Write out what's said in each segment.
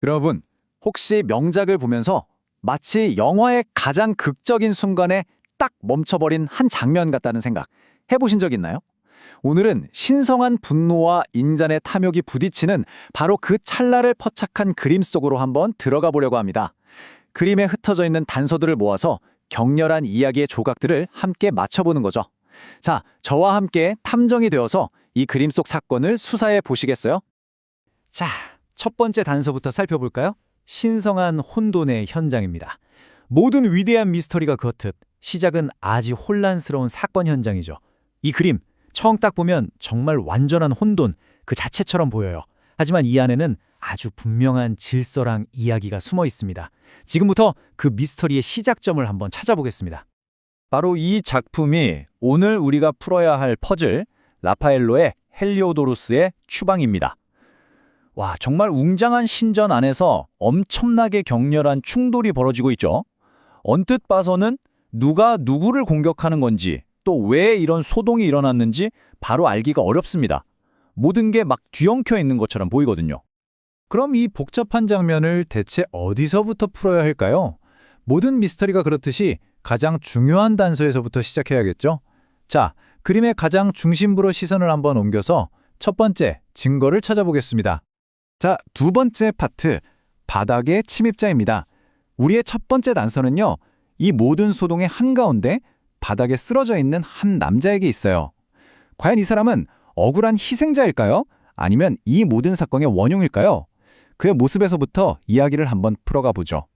여러분, 혹시 명작을 보면서 마치 영화의 가장 극적인 순간에 딱 멈춰버린 한 장면 같다는 생각 해보신 적 있나요? 오늘은 신성한 분노와 인간의 탐욕이 부딪히는 바로 그 찰나를 포착한 그림 속으로 한번 들어가 보려고 합니다. 그림에 흩어져 있는 단서들을 모아서 격렬한 이야기의 조각들을 함께 맞춰보는 거죠. 자, 저와 함께 탐정이 되어서 이 그림 속 사건을 수사해 보시겠어요? 자, 첫 번째 단서부터 살펴볼까요? 신성한 혼돈의 현장입니다. 모든 위대한 미스터리가 그렇듯 시작은 아주 혼란스러운 사건 현장이죠. 이 그림, 처음 딱 보면 정말 완전한 혼돈 그 자체처럼 보여요. 하지만 이 안에는 아주 분명한 질서랑 이야기가 숨어 있습니다. 지금부터 그 미스터리의 시작점을 한번 찾아보겠습니다. 바로 이 작품이 오늘 우리가 풀어야 할 퍼즐, 라파엘로의 헬리오도루스의 추방입니다. 와, 정말 웅장한 신전 안에서 엄청나게 격렬한 충돌이 벌어지고 있죠. 언뜻 봐서는 누가 누구를 공격하는 건지 또 왜 이런 소동이 일어났는지 바로 알기가 어렵습니다. 모든 게 막 뒤엉켜 있는 것처럼 보이거든요. 그럼 이 복잡한 장면을 대체 어디서부터 풀어야 할까요? 모든 미스터리가 그렇듯이 가장 중요한 단서에서부터 시작해야겠죠? 자, 그림의 가장 중심부로 시선을 한번 옮겨서 첫 번째 증거를 찾아보겠습니다. 자, 두 번째 파트, 바닥의 침입자입니다. 우리의 첫 번째 단서는요, 이 모든 소동의 한가운데 바닥에 쓰러져 있는 한 남자에게 있어요. 과연 이 사람은 억울한 희생자일까요? 아니면 이 모든 사건의 원흉일까요? 그의 모습에서부터 이야기를 한번 풀어가 보죠.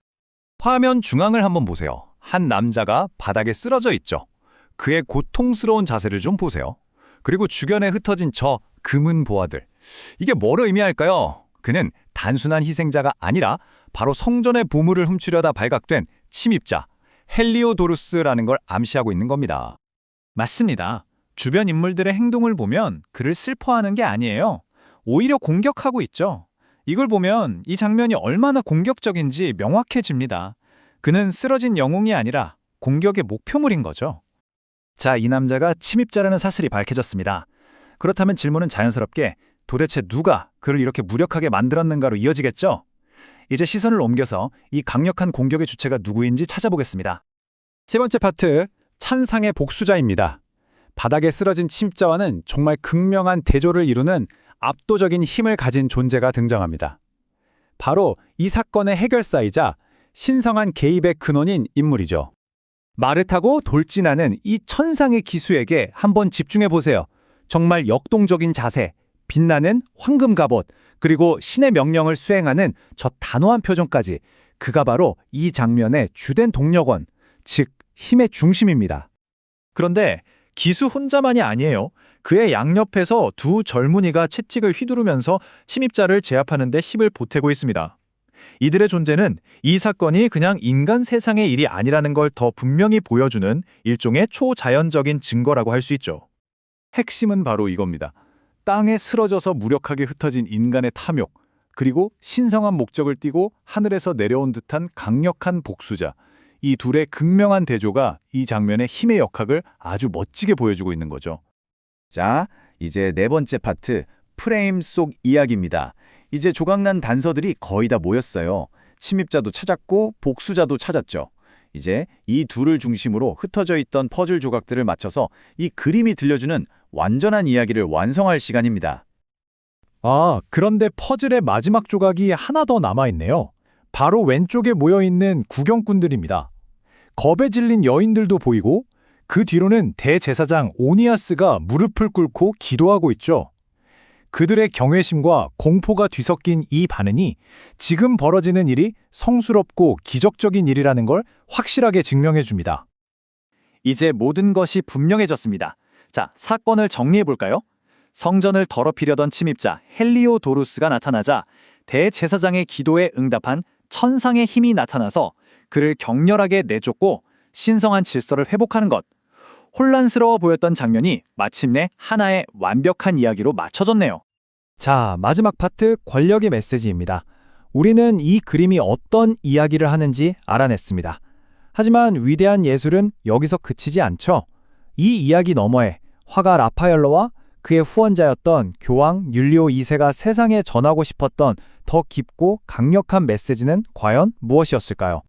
화면 중앙을 한번 보세요. 한 남자가 바닥에 쓰러져 있죠. 그의 고통스러운 자세를 좀 보세요. 그리고 주변에 흩어진 저 금은 보화들. 이게 뭘 의미할까요? 그는 단순한 희생자가 아니라 바로 성전의 보물을 훔치려다 발각된 침입자, 헬리오도루스라는 걸 암시하고 있는 겁니다. 맞습니다. 주변 인물들의 행동을 보면 그를 슬퍼하는 게 아니에요. 오히려 공격하고 있죠. 이걸 보면 이 장면이 얼마나 공격적인지 명확해집니다. 그는 쓰러진 영웅이 아니라 공격의 목표물인 거죠. 자, 이 남자가 침입자라는 사실이 밝혀졌습니다. 그렇다면 질문은 자연스럽게 도대체 누가 그를 이렇게 무력하게 만들었는가로 이어지겠죠? 이제 시선을 옮겨서 이 강력한 공격의 주체가 누구인지 찾아보겠습니다. 세 번째 파트, 찬상의 복수자입니다. 바닥에 쓰러진 침입자와는 정말 극명한 대조를 이루는 압도적인 힘을 가진 존재가 등장합니다. 바로 이 사건의 해결사이자 신성한 개입의 근원인 인물이죠. 말을 타고 돌진하는 이 천상의 기수에게 한번 집중해 보세요. 정말 역동적인 자세, 빛나는 황금 갑옷, 그리고 신의 명령을 수행하는 저 단호한 표정까지 그가 바로 이 장면의 주된 동력원, 즉 힘의 중심입니다. 그런데 기수 혼자만이 아니에요. 그의 양옆에서 두 젊은이가 채찍을 휘두르면서 침입자를 제압하는 데 힘을 보태고 있습니다. 이들의 존재는 이 사건이 그냥 인간 세상의 일이 아니라는 걸 더 분명히 보여주는 일종의 초자연적인 증거라고 할 수 있죠. 핵심은 바로 이겁니다. 땅에 쓰러져서 무력하게 흩어진 인간의 탐욕, 그리고 신성한 목적을 띠고 하늘에서 내려온 듯한 강력한 복수자, 이 둘의 극명한 대조가 이 장면의 힘의 역학을 아주 멋지게 보여주고 있는 거죠. 자, 이제 네 번째 파트, 프레임 속 이야기입니다. 이제 조각난 단서들이 거의 다 모였어요. 침입자도 찾았고 복수자도 찾았죠. 이제 이 둘을 중심으로 흩어져 있던 퍼즐 조각들을 맞춰서 이 그림이 들려주는 완전한 이야기를 완성할 시간입니다. 아, 그런데 퍼즐의 마지막 조각이 하나 더 남아있네요. 바로 왼쪽에 모여있는 구경꾼들입니다. 겁에 질린 여인들도 보이고 그 뒤로는 대제사장 오니아스가 무릎을 꿇고 기도하고 있죠. 그들의 경외심과 공포가 뒤섞인 이 반응이 지금 벌어지는 일이 성스럽고 기적적인 일이라는 걸 확실하게 증명해 줍니다. 이제 모든 것이 분명해졌습니다. 자, 사건을 정리해 볼까요? 성전을 더럽히려던 침입자 헬리오도루스가 나타나자 대제사장의 기도에 응답한 천상의 힘이 나타나서 그를 격렬하게 내쫓고 신성한 질서를 회복하는 것. 혼란스러워 보였던 장면이 마침내 하나의 완벽한 이야기로 맞춰졌네요. 자, 마지막 파트, 권력의 메시지입니다. 우리는 이 그림이 어떤 이야기를 하는지 알아냈습니다. 하지만 위대한 예술은 여기서 그치지 않죠. 이 이야기 너머에 화가 라파엘로와 그의 후원자였던 교황 율리오 2세가 세상에 전하고 싶었던 더 깊고 강력한 메시지는 과연 무엇이었을까요?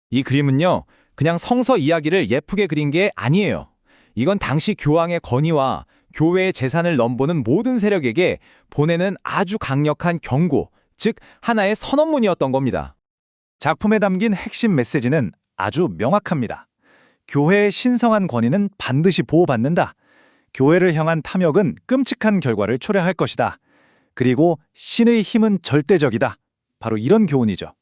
이 그림은요, 그냥 성서 이야기를 예쁘게 그린 게 아니에요. 이건 당시 교황의 권위와 교회의 재산을 넘보는 모든 세력에게 보내는 아주 강력한 경고, 즉 하나의 선언문이었던 겁니다. 작품에 담긴 핵심 메시지는 아주 명확합니다. 교회의 신성한 권위는 반드시 보호받는다. 교회를 향한 탐욕은 끔찍한 결과를 초래할 것이다. 그리고 신의 힘은 절대적이다. 바로 이런 교훈이죠.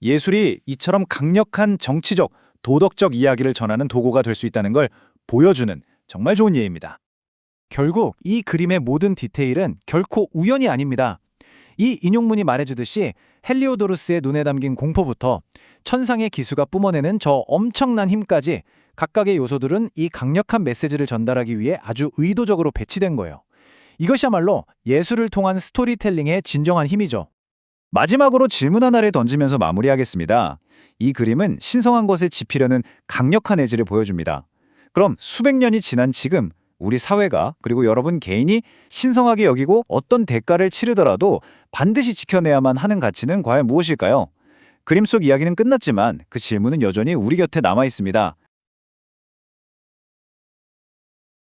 예술이 이처럼 강력한 정치적, 도덕적 이야기를 전하는 도구가 될 수 있다는 걸 보여주는 정말 좋은 예입니다. 결국 이 그림의 모든 디테일은 결코 우연이 아닙니다. 이 인용문이 말해주듯이 헬리오도루스의 눈에 담긴 공포부터 천상의 기수가 뿜어내는 저 엄청난 힘까지 각각의 요소들은 이 강력한 메시지를 전달하기 위해 아주 의도적으로 배치된 거예요. 이것이야말로 예술을 통한 스토리텔링의 진정한 힘이죠. 마지막으로 질문 하나를 던지면서 마무리하겠습니다. 이 그림은 신성한 것을 짚으려는 강력한 의지를 보여줍니다. 그럼 수백 년이 지난 지금 우리 사회가 그리고 여러분 개인이 신성하게 여기고 어떤 대가를 치르더라도 반드시 지켜내야만 하는 가치는 과연 무엇일까요? 그림 속 이야기는 끝났지만 그 질문은 여전히 우리 곁에 남아 있습니다.